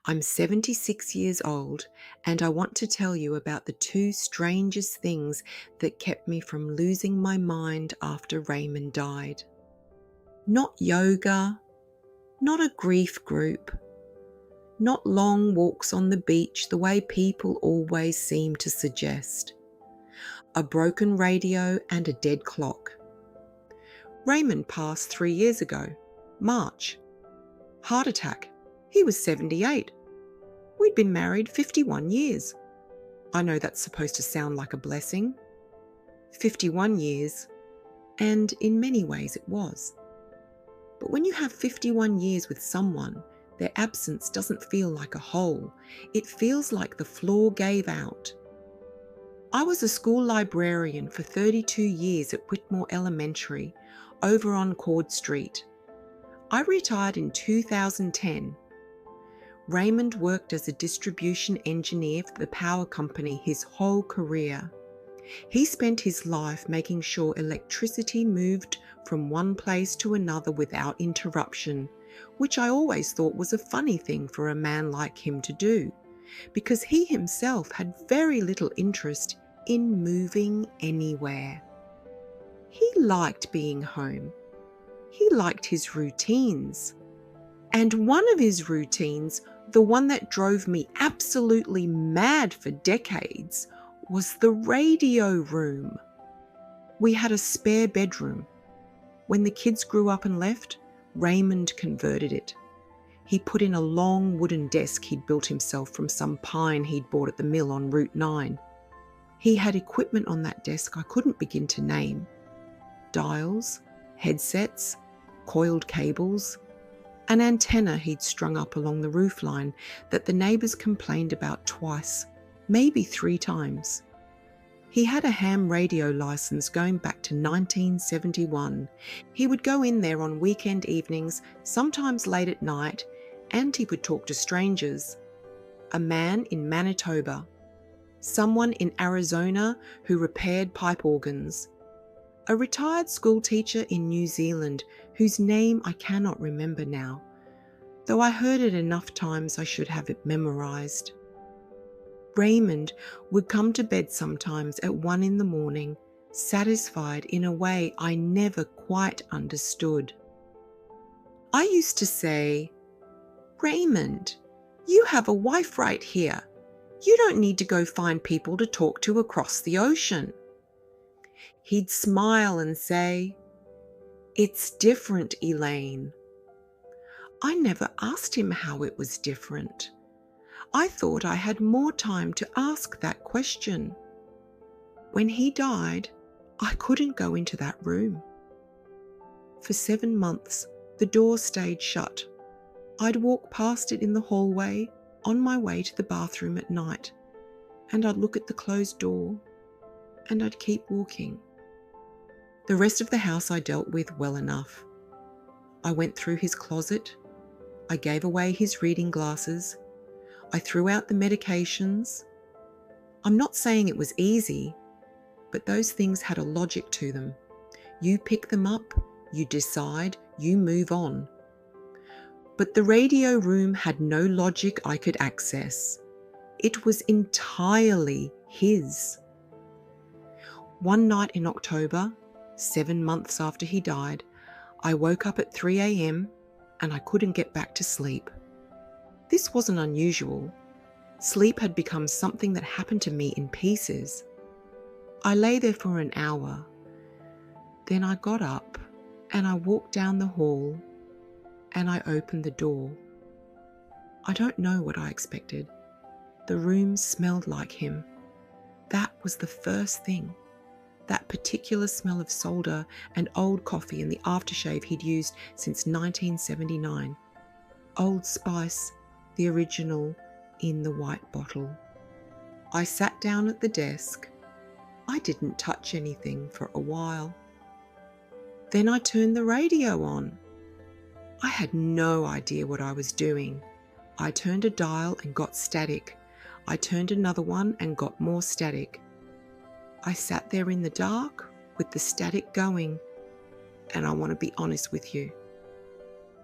I'm 76 years old, and I want to tell you about the two strangest things that kept me from losing my mind after Raymond died. Not yoga, not a grief group, not long walks on the beach the way people always seem to suggest. A broken radio and a dead clock. Raymond passed 3 years ago, March. Heart attack. He was 78. We'd been married 51 years. I know that's supposed to sound like a blessing. 51 years, and in many ways it was. But when you have 51 years with someone, their absence doesn't feel like a hole. It feels like the floor gave out. I was a school librarian for 32 years at Whitmore Elementary, over on Cord Street. I retired in 2010. Raymond worked as a distribution engineer for the power company his whole career. He spent his life making sure electricity moved from one place to another without interruption, which I always thought was a funny thing for a man like him to do, because he himself had very little interest in moving anywhere. He liked being home. He liked his routines. And one of his routines, the one that drove me absolutely mad for decades, was the radio room. We had a spare bedroom. When the kids grew up and left, Raymond converted it. He put in a long wooden desk he'd built himself from some pine he'd bought at the mill on Route 9. He had equipment on that desk I couldn't begin to name. Dials, headsets, coiled cables, an antenna he'd strung up along the roofline that the neighbours complained about twice, maybe 3 times. He had a ham radio licence going back to 1971. He would go in there on weekend evenings, sometimes late at night, and he would talk to strangers. A man in Manitoba, someone in Arizona who repaired pipe organs, a retired school teacher in New Zealand whose name I cannot remember now, though I heard it enough times I should have it memorised. Raymond would come to bed sometimes at 1 a.m, satisfied in a way I never quite understood. I used to say, "Raymond, you have a wife right here. You don't need to go find people to talk to across the ocean." He'd smile and say, "It's different, Elaine." I never asked him how it was different. I thought I had more time to ask that question. When he died, I couldn't go into that room. For 7 months, the door stayed shut. I'd walk past it in the hallway on my way to the bathroom at night, and I'd look at the closed door, and I'd keep walking. The rest of the house I dealt with well enough. I went through his closet. I gave away his reading glasses. I threw out the medications. I'm not saying it was easy, but those things had a logic to them. You pick them up, you decide, you move on. But the radio room had no logic I could access. It was entirely his. One night in October, 7 months after he died, I woke up at 3 a.m. and I couldn't get back to sleep. This wasn't unusual. Sleep had become something that happened to me in pieces. I lay there for an hour. Then I got up and I walked down the hall and I opened the door. I don't know what I expected. The room smelled like him. That was the first thing. That particular smell of solder and old coffee and the aftershave he'd used since 1979. Old Spice, the original, in the white bottle. I sat down at the desk. I didn't touch anything for a while. Then I turned the radio on. I had no idea what I was doing. I turned a dial and got static. I turned another one and got more static. I sat there in the dark with the static going, and I want to be honest with you.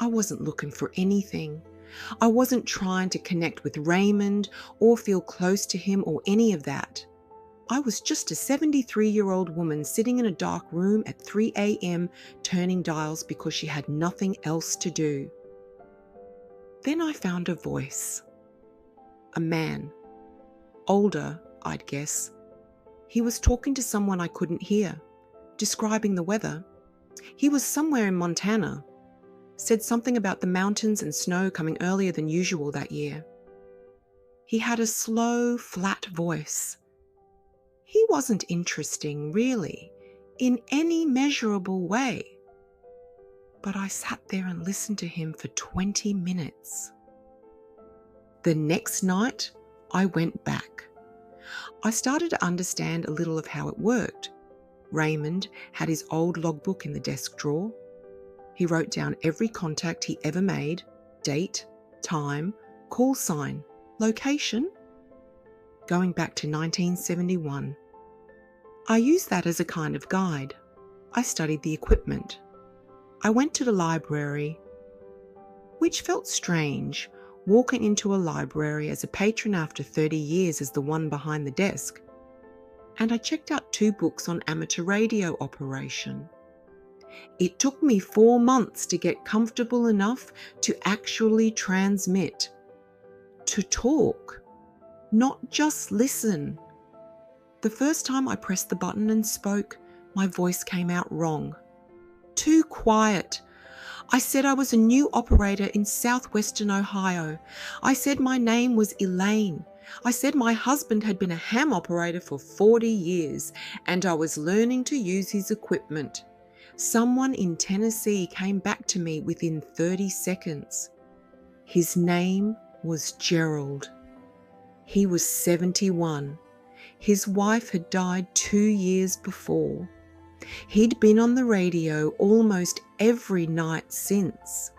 I wasn't looking for anything. I wasn't trying to connect with Raymond or feel close to him or any of that. I was just a 73-year-old woman sitting in a dark room at 3 a.m. turning dials because she had nothing else to do. Then I found a voice. A man. Older, I'd guess. He was talking to someone I couldn't hear, describing the weather. He was somewhere in Montana. Said something about the mountains and snow coming earlier than usual that year. He had a slow, flat voice. He wasn't interesting, really, in any measurable way. But I sat there and listened to him for 20 minutes. The next night, I went back. I started to understand a little of how it worked. Raymond had his old logbook in the desk drawer. He wrote down every contact he ever made, date, time, call sign, location, going back to 1971. I used that as a kind of guide. I studied the equipment. I went to the library, which felt strange, walking into a library as a patron after 30 years as the one behind the desk. And I checked out 2 books on amateur radio operation. It took me 4 months to get comfortable enough to actually transmit, to talk, not just listen. The first time I pressed the button and spoke, my voice came out wrong. Too quiet. I said I was a new operator in southwestern Ohio. I said my name was Elaine. I said my husband had been a ham operator for 40 years and I was learning to use his equipment. Someone in Tennessee came back to me within 30 seconds. His name was Gerald. He was 71. His wife had died 2 years before. He'd been on the radio almost every night since.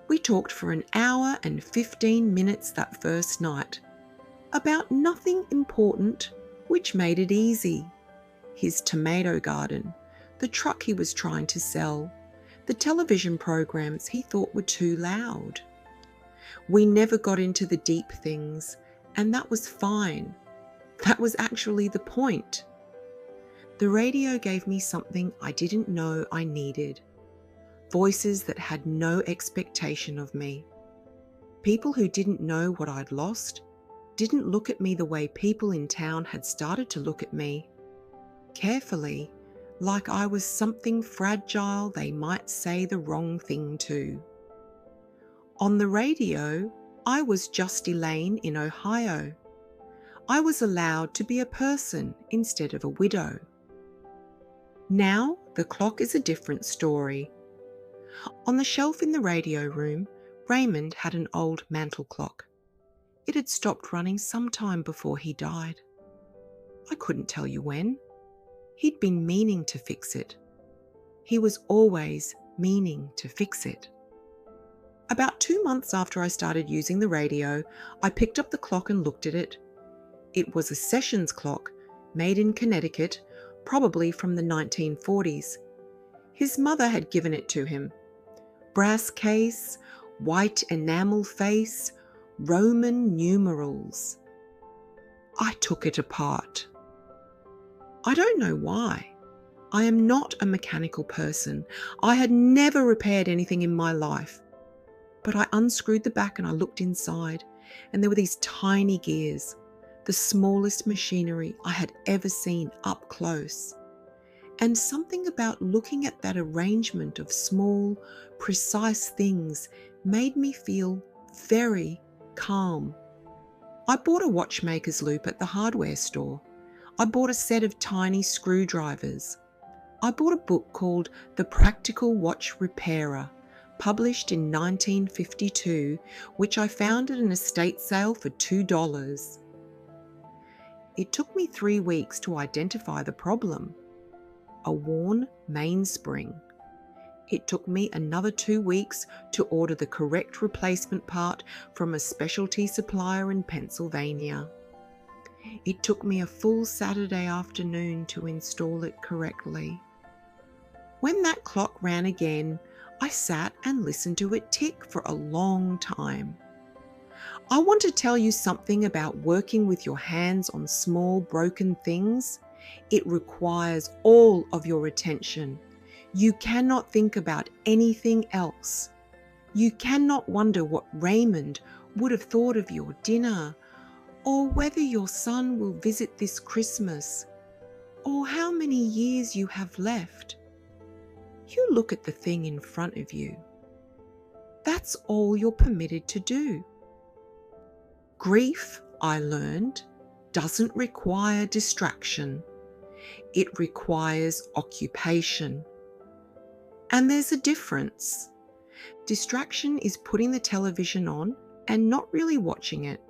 We talked for an hour and 15 minutes that first night, about nothing important, which made it easy. His tomato garden, the truck he was trying to sell, the television programs he thought were too loud. We never got into the deep things, and that was fine. That was actually the point. The radio gave me something I didn't know I needed. Voices that had no expectation of me. People who didn't know what I'd lost, didn't look at me the way people in town had started to look at me. Carefully, like I was something fragile they might say the wrong thing to. On the radio, I was just Elaine in Ohio. I was allowed to be a person instead of a widow. Now, the clock is a different story. On the shelf in the radio room, Raymond had an old mantel clock. It had stopped running some time before he died. I couldn't tell you when. He'd been meaning to fix it. He was always meaning to fix it. About 2 months after I started using the radio, I picked up the clock and looked at it. It was a sessions clock, made in Connecticut, probably from the 1940s. His mother had given it to him. Brass case, white enamel face, Roman numerals. I took it apart. I don't know why. I am not a mechanical person. I had never repaired anything in my life. But I unscrewed the back and I looked inside, and there were these tiny gears, the smallest machinery I had ever seen up close. And something about looking at that arrangement of small, precise things made me feel very calm. I bought a watchmaker's loop at the hardware store. I bought a set of tiny screwdrivers. I bought a book called The Practical Watch Repairer, published in 1952, which I found at an estate sale for $2. It took me 3 weeks to identify the problem. A worn mainspring. It took me another 2 weeks to order the correct replacement part from a specialty supplier in Pennsylvania. It took me a full Saturday afternoon to install it correctly. When that clock ran again, I sat and listened to it tick for a long time. I want to tell you something about working with your hands on small broken things. It requires all of your attention. You cannot think about anything else. You cannot wonder what Raymond would have thought of your dinner, or whether your son will visit this Christmas, or how many years you have left. You look at the thing in front of you. That's all you're permitted to do. Grief, I learned, doesn't require distraction. It requires occupation. And there's a difference. Distraction is putting the television on and not really watching it.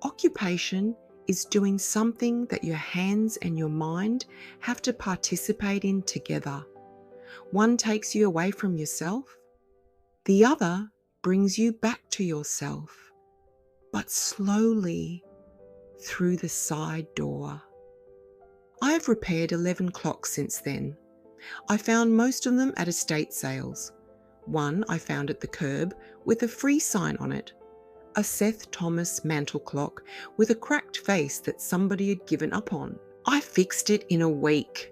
Occupation is doing something that your hands and your mind have to participate in together. One takes you away from yourself. The other brings you back to yourself, but slowly through the side door. I have repaired 11 clocks since then. I found most of them at estate sales. One I found at the curb with a free sign on it, a Seth Thomas mantel clock with a cracked face that somebody had given up on. I fixed it in a week.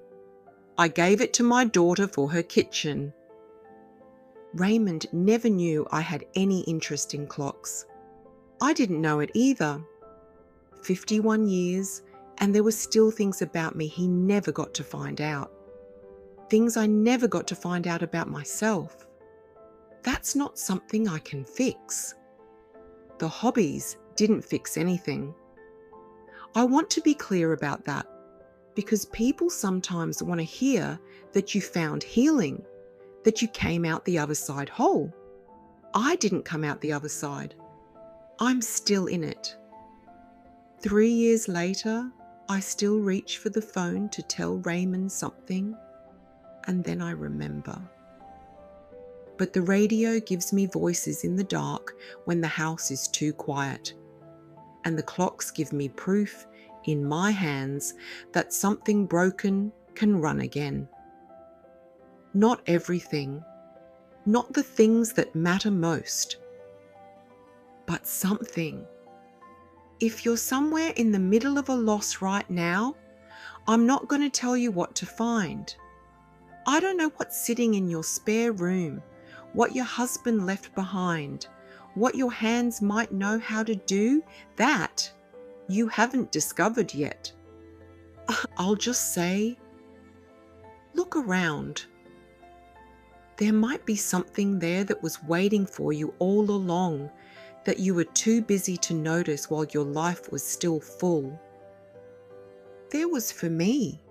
I gave it to my daughter for her kitchen. Raymond never knew I had any interest in clocks. I didn't know it either. 51 years, and there were still things about me he never got to find out. Things I never got to find out about myself. That's not something I can fix. The hobbies didn't fix anything. I want to be clear about that, because people sometimes want to hear that you found healing, that you came out the other side whole. I didn't come out the other side. I'm still in it. 3 years later, I still reach for the phone to tell Raymond something, and then I remember. But the radio gives me voices in the dark when the house is too quiet, and the clocks give me proof in my hands that something broken can run again. Not everything, not the things that matter most, but something. If you're somewhere in the middle of a loss right now, I'm not going to tell you what to find. I don't know what's sitting in your spare room, what your husband left behind, what your hands might know how to do. That you haven't discovered yet. I'll just say, look around. There might be something there that was waiting for you all along, that you were too busy to notice while your life was still full. There was for me.